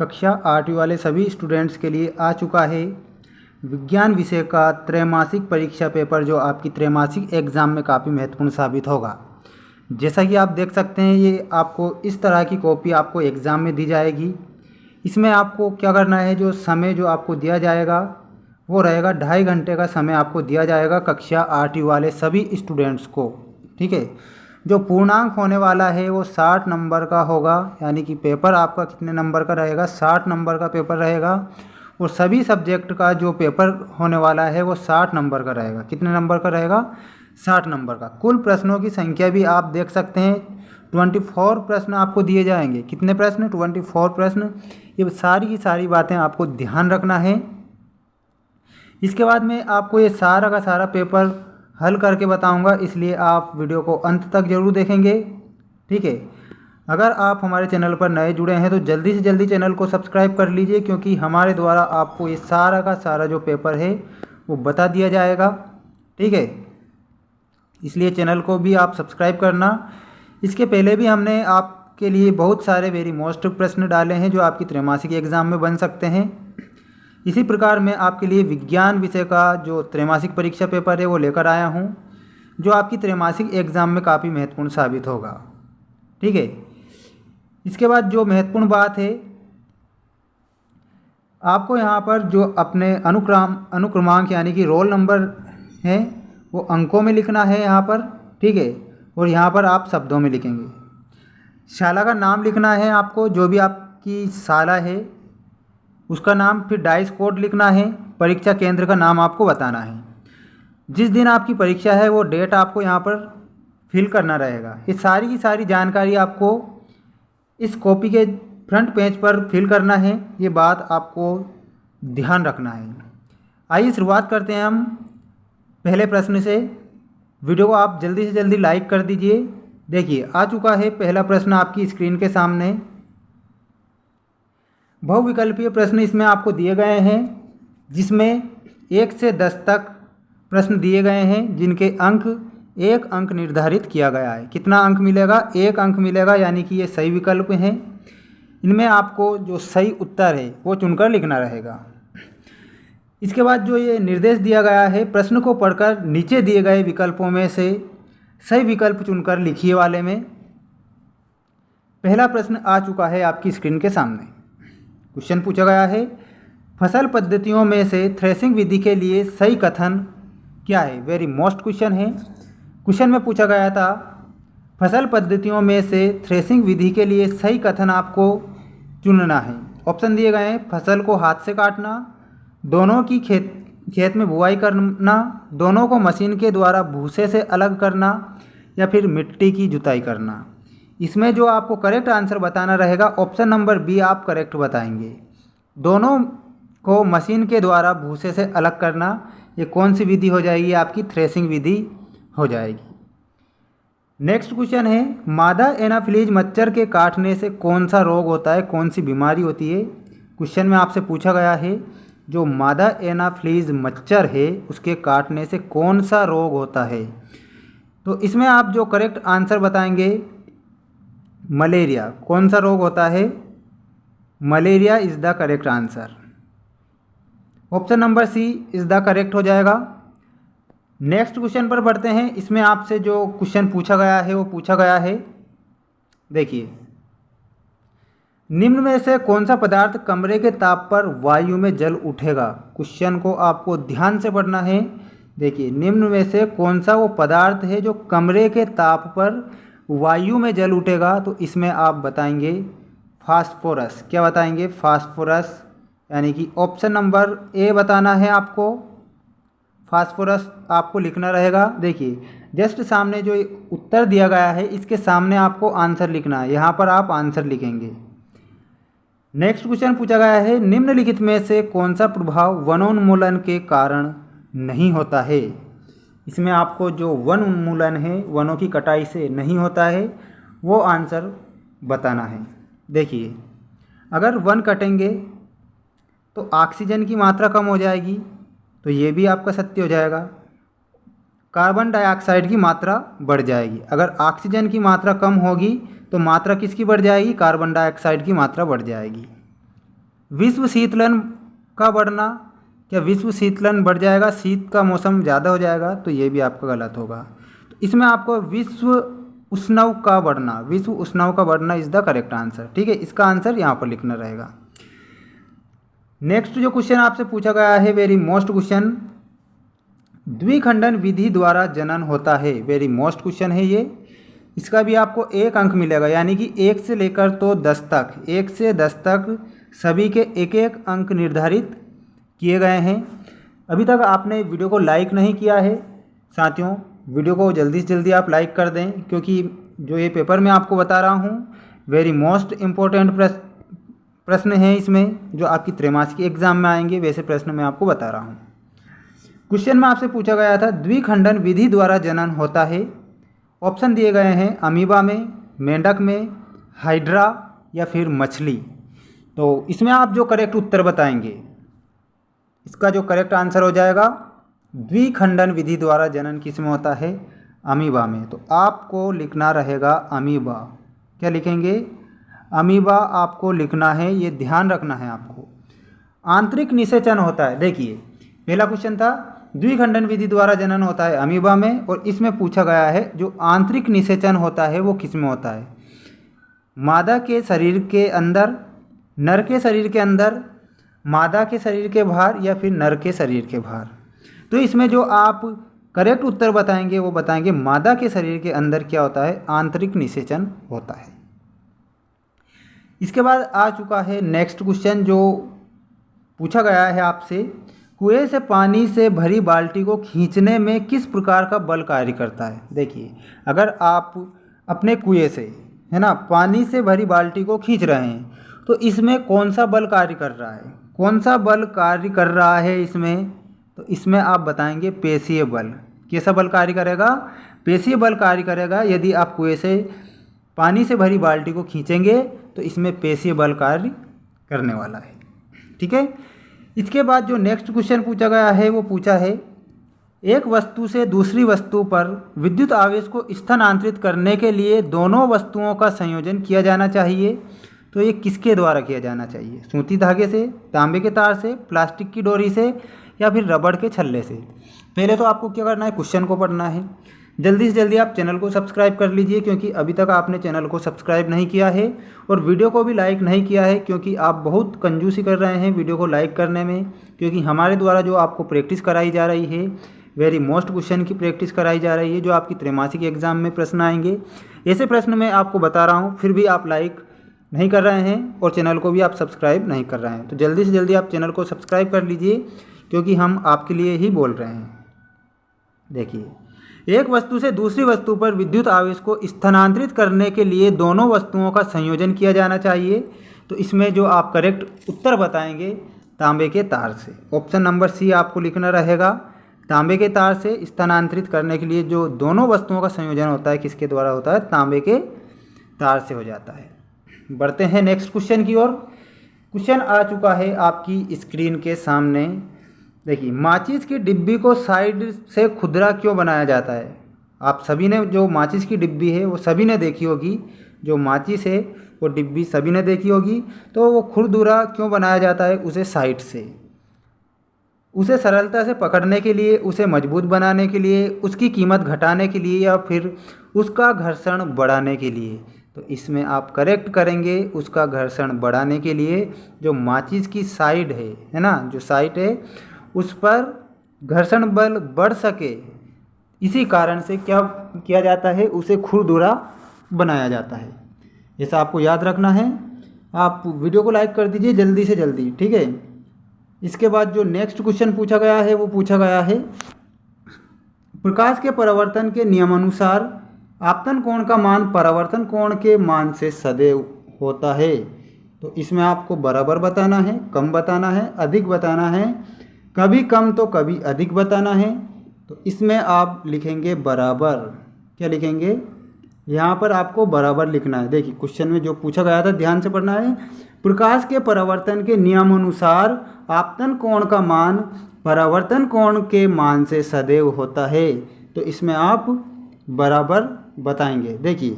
कक्षा 8वीं वाले सभी स्टूडेंट्स के लिए आ चुका है विज्ञान विषय का त्रैमासिक परीक्षा पेपर, जो आपकी त्रैमासिक एग्ज़ाम में काफ़ी महत्वपूर्ण साबित होगा। जैसा कि आप देख सकते हैं, ये आपको इस तरह की कॉपी आपको एग्ज़ाम में दी जाएगी। इसमें आपको क्या करना है, जो समय जो आपको दिया जाएगा वो रहेगा 2.5 घंटे का समय आपको दिया जाएगा कक्षा 8वीं वाले सभी स्टूडेंट्स को। ठीक है, जो पूर्णांक होने वाला है वो 60 नंबर का होगा, यानी कि पेपर आपका कितने नंबर का रहेगा, 60 नंबर का पेपर रहेगा। और सभी सब्जेक्ट का जो पेपर होने वाला है वो 60 नंबर का रहेगा। कितने नंबर का रहेगा, 60 नंबर का। कुल प्रश्नों की संख्या भी आप देख सकते हैं, 24 प्रश्न आपको दिए जाएंगे। कितने प्रश्न, 24 प्रश्न। ये सारी की सारी बातें आपको ध्यान रखना है। इसके बाद में आपको ये सारा का सारा पेपर हल करके बताऊंगा, इसलिए आप वीडियो को अंत तक जरूर देखेंगे। ठीक है, अगर आप हमारे चैनल पर नए जुड़े हैं तो जल्दी से जल्दी चैनल को सब्सक्राइब कर लीजिए, क्योंकि हमारे द्वारा आपको ये सारा का सारा जो पेपर है वो बता दिया जाएगा। ठीक है, इसलिए चैनल को भी आप सब्सक्राइब करना। इसके पहले भी हमने आपके लिए बहुत सारे वेरी मोस्ट प्रश्न डाले हैं जो आपकी त्रैमासिक एग्ज़ाम में बन सकते हैं। इसी प्रकार मैं आपके लिए विज्ञान विषय का जो त्रैमासिक परीक्षा पेपर है वो लेकर आया हूँ, जो आपकी त्रैमासिक एग्ज़ाम में काफ़ी महत्वपूर्ण साबित होगा। ठीक है, इसके बाद जो महत्वपूर्ण बात है, आपको यहाँ पर जो अपने अनुक्रमांक यानी कि रोल नंबर है वो अंकों में लिखना है यहाँ पर। ठीक है, और यहाँ पर आप शब्दों में लिखेंगे। शाला का नाम लिखना है आपको, जो भी आपकी शाला है उसका नाम, फिर डाइस कोड लिखना है। परीक्षा केंद्र का नाम आपको बताना है। जिस दिन आपकी परीक्षा है वो डेट आपको यहाँ पर फिल करना रहेगा। ये सारी की सारी जानकारी आपको इस कॉपी के फ्रंट पेज पर फिल करना है, ये बात आपको ध्यान रखना है। आइए शुरुआत करते हैं हम पहले प्रश्न से। वीडियो को आप जल्दी से जल्दी लाइक कर दीजिए। देखिए, आ चुका है पहला प्रश्न आपकी स्क्रीन के सामने। बहुविकल्पीय प्रश्न इसमें आपको दिए गए हैं, जिसमें 1 से 10 तक प्रश्न दिए गए हैं, जिनके अंक 1 अंक निर्धारित किया गया है। कितना अंक मिलेगा, 1 अंक मिलेगा, यानी कि ये सही विकल्प हैं। इनमें आपको जो सही उत्तर है वो चुनकर लिखना रहेगा। इसके बाद जो ये निर्देश दिया गया है, प्रश्न को पढ़कर नीचे दिए गए विकल्पों में से सही विकल्प चुनकर लिखिए वाले में। पहला प्रश्न आ चुका है आपकी स्क्रीन के सामने। क्वेश्चन पूछा गया है, फसल पद्धतियों में से थ्रेसिंग विधि के लिए सही कथन क्या है। वेरी मोस्ट क्वेश्चन है। क्वेश्चन में पूछा गया था, फसल पद्धतियों में से थ्रेसिंग विधि के लिए सही कथन आपको चुनना है। ऑप्शन दिए गए हैं, फसल को हाथ से काटना, दोनों की खेत में बुआई करना, दोनों को मशीन के द्वारा भूसे से अलग करना, या फिर मिट्टी की जुताई करना। इसमें जो आपको करेक्ट आंसर बताना रहेगा, ऑप्शन नंबर बी आप करेक्ट बताएंगे। दोनों को मशीन के द्वारा भूसे से अलग करना, ये कौन सी विधि हो जाएगी, आपकी थ्रेसिंग विधि हो जाएगी। नेक्स्ट क्वेश्चन है, मादा एनाफिलीज मच्छर के काटने से कौन सा रोग होता है, कौन सी बीमारी होती है। क्वेश्चन में आपसे पूछा गया है, जो मादा एनाफिलीज मच्छर है उसके काटने से कौन सा रोग होता है। तो इसमें आप जो करेक्ट आंसर बताएंगे, मलेरिया। कौन सा रोग होता है, malaria is the correct answer. Option number C is the correct हो जाएगा। नेक्स्ट क्वेश्चन पर बढ़ते हैं। इसमें आपसे जो क्वेश्चन पूछा गया है वो पूछा गया है, देखिए, निम्न में से कौन सा पदार्थ कमरे के ताप पर वायु में जल उठेगा। क्वेश्चन को आपको ध्यान से पढ़ना है। देखिए, निम्न में से कौन सा वो पदार्थ है जो कमरे के ताप पर वायु में जल उठेगा। तो इसमें आप बताएंगे फास्फोरस। क्या बताएंगे, फास्फोरस, यानी कि ऑप्शन नंबर ए बताना है आपको। फास्फोरस आपको लिखना रहेगा। देखिए, जस्ट सामने जो उत्तर दिया गया है इसके सामने आपको आंसर लिखना है, यहाँ पर आप आंसर लिखेंगे। नेक्स्ट क्वेश्चन पूछा गया है, निम्नलिखित में से कौन सा प्रभाव वनोन्मूलन के कारण नहीं होता है। इसमें आपको जो वन उन्मूलन है, वनों की कटाई से नहीं होता है, वो आंसर बताना है। देखिए, अगर वन कटेंगे तो ऑक्सीजन की मात्रा कम हो जाएगी, तो ये भी आपका सत्य हो जाएगा। कार्बन डाइऑक्साइड की मात्रा बढ़ जाएगी। अगर ऑक्सीजन की मात्रा कम होगी तो मात्रा किसकी बढ़ जाएगी, कार्बन डाइऑक्साइड की मात्रा बढ़ जाएगी। विश्व शीतलन का बढ़ना, क्या विश्व शीतलन बढ़ जाएगा, शीत का मौसम ज़्यादा हो जाएगा, तो ये भी आपका गलत होगा। तो इसमें आपको विश्व उष्णव का बढ़ना, विश्व उष्णव का बढ़ना इज़ द करेक्ट आंसर। ठीक है, इसका आंसर यहाँ पर लिखना रहेगा। नेक्स्ट जो क्वेश्चन आपसे पूछा गया है, वेरी मोस्ट क्वेश्चन, द्विखंडन विधि द्वारा जनन होता है। वेरी मोस्ट क्वेश्चन है ये, इसका भी आपको 1 अंक मिलेगा, यानी कि 1 से लेकर तो 10 तक, 1 से 10 तक सभी के 1-1 अंक निर्धारित किए गए हैं। अभी तक आपने वीडियो को लाइक नहीं किया है साथियों, वीडियो को जल्दी से जल्दी आप लाइक कर दें, क्योंकि जो ये पेपर मैं आपको बता रहा हूँ वेरी मोस्ट इम्पोर्टेंट प्रश्न है इसमें, जो आपकी त्रैमासिक एग्जाम में आएंगे, वैसे प्रश्न मैं आपको बता रहा हूँ। क्वेश्चन में आपसे पूछा गया था द्विखंडन विधि द्वारा जनन होता है। ऑप्शन दिए गए हैं अमीबा में, मेंढक में, हाइड्रा या फिर मछली। तो इसमें आप जो करेक्ट उत्तर बताएंगे, इसका जो करेक्ट आंसर हो जाएगा द्विखंडन विधि द्वारा जनन किस में होता है, अमीबा में। तो आपको लिखना रहेगा अमीबा। क्या लिखेंगे, अमीबा आपको लिखना है, ये ध्यान रखना है आपको। आंतरिक निषेचन होता है, देखिए पहला क्वेश्चन था द्विखंडन विधि द्वारा जनन होता है अमीबा में, और इसमें पूछा गया है जो आंतरिक निषेचन होता है वो किस में होता है, मादा के शरीर के अंदर, नर के शरीर के अंदर, मादा के शरीर के बाहर या फिर नर के शरीर के बाहर। तो इसमें जो आप करेक्ट उत्तर बताएंगे वो बताएंगे मादा के शरीर के अंदर क्या होता है, आंतरिक निषेचन होता है। इसके बाद आ चुका है नेक्स्ट क्वेश्चन जो पूछा गया है आपसे, कुएं से पानी से भरी बाल्टी को खींचने में किस प्रकार का बल कार्य करता है। देखिए अगर आप अपने कुएं से, है ना, पानी से भरी बाल्टी को खींच रहे हैं तो इसमें कौन सा बल कार्य कर रहा है, कौन सा बल कार्य कर रहा है इसमें, तो इसमें आप बताएंगे पेशीय बल। कैसा बल कार्य करेगा, पेशीय बल कार्य करेगा। यदि आप कुएं से पानी से भरी बाल्टी को खींचेंगे तो इसमें पेशीय बल कार्य करने वाला है। ठीक है, इसके बाद जो नेक्स्ट क्वेश्चन पूछा गया है वो पूछा है एक वस्तु से दूसरी वस्तु पर विद्युत आवेश को स्थानांतरित करने के लिए दोनों वस्तुओं का संयोजन किया जाना चाहिए, तो ये किसके द्वारा किया जाना चाहिए, सूती धागे से, तांबे के तार से, प्लास्टिक की डोरी से या फिर रबड़ के छल्ले से। पहले तो आपको क्या करना है, क्वेश्चन को पढ़ना है। जल्दी से जल्दी आप चैनल को सब्सक्राइब कर लीजिए, क्योंकि अभी तक आपने चैनल को सब्सक्राइब नहीं किया है, और वीडियो को भी लाइक नहीं किया है, क्योंकि आप बहुत कंजूसी कर रहे हैं वीडियो को लाइक करने में। क्योंकि हमारे द्वारा जो आपको प्रैक्टिस कराई जा रही है, वेरी मोस्ट क्वेश्चन की प्रैक्टिस कराई जा रही है, जो आपकी त्रैमासिक एग्जाम में प्रश्न आएंगे, ऐसे प्रश्न मैं आपको बता रहा हूँ, फिर भी आप लाइक नहीं कर रहे हैं और चैनल को भी आप सब्सक्राइब नहीं कर रहे हैं। तो जल्दी से जल्दी आप चैनल को सब्सक्राइब कर लीजिए, क्योंकि हम आपके लिए ही बोल रहे हैं। देखिए, एक वस्तु से दूसरी वस्तु पर विद्युत आवेश को स्थानांतरित करने के लिए दोनों वस्तुओं का संयोजन किया जाना चाहिए, तो इसमें जो आप करेक्ट उत्तर बताएंगे तांबे के तार से। ऑप्शन नंबर सी आपको लिखना रहेगा, तांबे के तार से स्थानांतरित करने के लिए जो दोनों वस्तुओं का संयोजन होता है किसके द्वारा होता है, तांबे के तार से हो जाता है। बढ़ते हैं नेक्स्ट क्वेश्चन की ओर। क्वेश्चन आ चुका है आपकी स्क्रीन के सामने। देखिए, माचिस की डिब्बी को साइड से खुरदुरा क्यों बनाया जाता है। आप सभी ने जो माचिस की डिब्बी है वो सभी ने देखी होगी, जो माचिस है वो डिब्बी सभी ने देखी होगी। तो वो खुरदुरा क्यों बनाया जाता है, उसे साइड से, उसे सरलता से पकड़ने के लिए, उसे मजबूत बनाने के लिए, उसकी कीमत घटाने के लिए, या फिर उसका घर्षण बढ़ाने के लिए। तो इसमें आप करेक्ट करेंगे उसका घर्षण बढ़ाने के लिए। जो माचिस की साइड है ना, जो साइड है उस पर घर्षण बल बढ़ सके, इसी कारण से क्या किया जाता है, उसे खुरदुरा बनाया जाता है। ऐसा आपको याद रखना है। आप वीडियो को लाइक कर दीजिए जल्दी से जल्दी, ठीक है। इसके बाद जो नेक्स्ट क्वेश्चन पूछा गया है वो पूछा गया है प्रकाश के परावर्तन के नियमानुसार आपतन कोण का मान परावर्तन कोण के मान से सदैव होता है। तो इसमें आपको बराबर बताना है, कम बताना है, अधिक बताना है, कभी कम तो कभी अधिक बताना है। तो इसमें आप लिखेंगे बराबर। क्या लिखेंगे, यहाँ पर आपको बराबर लिखना है। देखिए, क्वेश्चन में जो पूछा गया था ध्यान से पढ़ना है। प्रकाश के परावर्तन के नियमानुसार आपतन कोण का मान परावर्तन कोण के मान से सदैव होता है। तो इसमें आप बराबर बताएंगे। देखिए,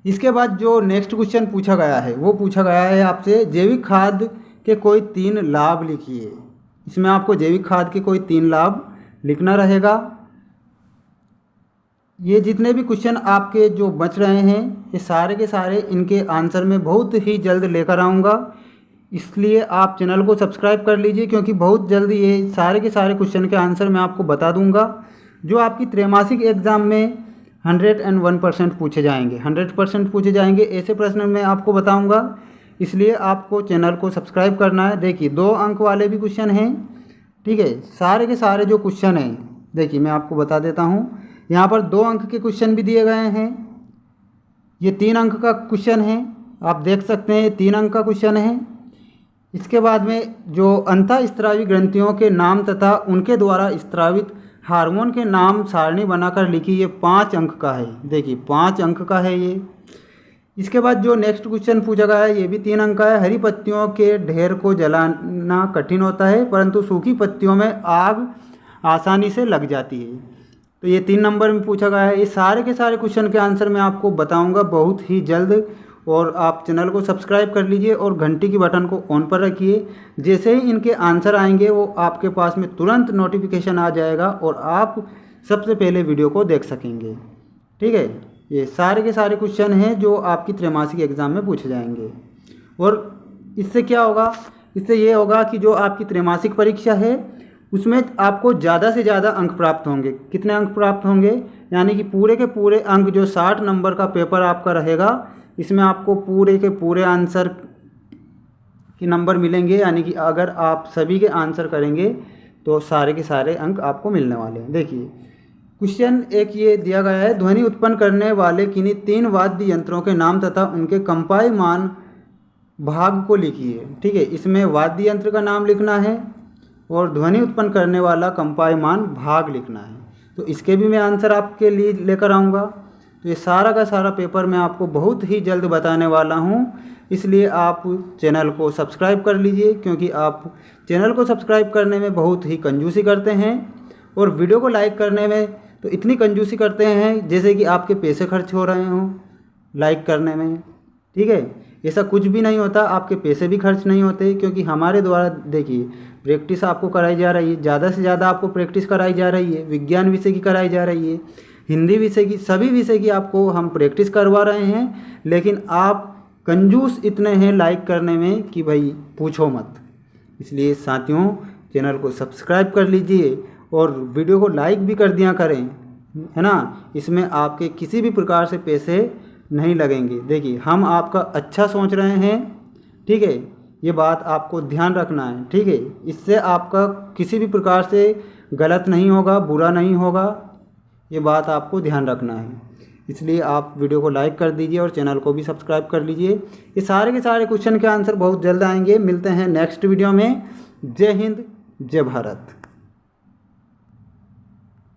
इसके बाद जो नेक्स्ट क्वेश्चन पूछा गया है वो पूछा गया है आपसे जैविक खाद के कोई 3 लाभ लिखिए। इसमें आपको जैविक खाद के कोई 3 लाभ लिखना रहेगा। ये जितने भी क्वेश्चन आपके जो बच रहे हैं ये सारे के सारे इनके आंसर में बहुत ही जल्द लेकर आऊँगा, इसलिए आप चैनल को सब्सक्राइब कर लीजिए क्योंकि बहुत जल्द ये सारे के सारे क्वेश्चन के आंसर मैं आपको बता दूंगा जो आपकी त्रैमासिक एग्ज़ाम में 101% पूछे जाएंगे। 100% पूछे जाएंगे ऐसे प्रश्न मैं आपको बताऊंगा, इसलिए आपको चैनल को सब्सक्राइब करना है। देखिए 2 अंक वाले भी क्वेश्चन हैं, ठीक है। सारे के सारे जो क्वेश्चन हैं देखिए मैं आपको बता देता हूँ। यहाँ पर 2 अंक के क्वेश्चन भी दिए गए हैं, ये 3 अंक का क्वेश्चन है, आप देख सकते हैं 3 अंक का क्वेश्चन है। इसके बाद में जो अंतःस्रावी ग्रंथियों के नाम तथा उनके द्वारा स्रावित हार्मोन के नाम सारणी बनाकर लिखी, ये 5 अंक का है। देखिए 5 अंक का है ये। इसके बाद जो नेक्स्ट क्वेश्चन पूछा गया है ये भी 3 अंक का है। हरी पत्तियों के ढेर को जलाना कठिन होता है परंतु सूखी पत्तियों में आग आसानी से लग जाती है, तो ये 3 नंबर में पूछा गया है। ये सारे के सारे क्वेश्चन के आंसर मैं आपको बताऊंगा बहुत ही जल्द, और आप चैनल को सब्सक्राइब कर लीजिए और घंटी की बटन को ऑन पर रखिए। जैसे ही इनके आंसर आएंगे वो आपके पास में तुरंत नोटिफिकेशन आ जाएगा और आप सबसे पहले वीडियो को देख सकेंगे, ठीक है। ये सारे के सारे क्वेश्चन हैं जो आपकी त्रैमासिक एग्ज़ाम में पूछे जाएंगे। और इससे क्या होगा, इससे ये होगा कि जो आपकी त्रैमासिक परीक्षा है उसमें आपको ज़्यादा से ज़्यादा अंक प्राप्त होंगे। कितने अंक प्राप्त होंगे, यानी कि पूरे के पूरे अंक, जो 60 नंबर का पेपर आपका रहेगा इसमें आपको पूरे के पूरे आंसर के नंबर मिलेंगे, यानी कि अगर आप सभी के आंसर करेंगे तो सारे के सारे अंक आपको मिलने वाले हैं। देखिए क्वेश्चन एक ये दिया गया है, ध्वनि उत्पन्न करने वाले किन्हीं 3 वाद्य यंत्रों के नाम तथा उनके कंपायमान भाग को लिखिए, ठीक है। इसमें वाद्य यंत्र का नाम लिखना है और ध्वनि उत्पन्न करने वाला कंपायमान भाग लिखना है, तो इसके भी मैं आंसर आपके लिए लेकर आऊँगा। तो ये सारा का सारा पेपर मैं आपको बहुत ही जल्द बताने वाला हूँ, इसलिए आप चैनल को सब्सक्राइब कर लीजिए क्योंकि आप चैनल को सब्सक्राइब करने में बहुत ही कंजूसी करते हैं और वीडियो को लाइक करने में तो इतनी कंजूसी करते हैं जैसे कि आपके पैसे खर्च हो रहे हों लाइक करने में, ठीक है। ऐसा कुछ भी नहीं होता, आपके पैसे भी खर्च नहीं होते क्योंकि हमारे द्वारा देखिए प्रैक्टिस आपको कराई जा रही है, ज़्यादा से ज़्यादा आपको प्रैक्टिस कराई जा रही है। विज्ञान विषय की कराई जा रही है, हिंदी विषय की, सभी विषय की आपको हम प्रैक्टिस करवा रहे हैं, लेकिन आप कंजूस इतने हैं लाइक करने में कि भाई पूछो मत। इसलिए साथियों चैनल को सब्सक्राइब कर लीजिए और वीडियो को लाइक भी कर दिया करें, है ना। इसमें आपके किसी भी प्रकार से पैसे नहीं लगेंगे। देखिए हम आपका अच्छा सोच रहे हैं, ठीक है, ये बात आपको ध्यान रखना है, ठीक है। इससे आपका किसी भी प्रकार से गलत नहीं होगा, बुरा नहीं होगा, ये बात आपको ध्यान रखना है। इसलिए आप वीडियो को लाइक कर दीजिए और चैनल को भी सब्सक्राइब कर लीजिए। ये सारे के सारे क्वेश्चन के आंसर बहुत जल्द आएंगे। मिलते हैं नेक्स्ट वीडियो में। जय हिंद, जय भारत।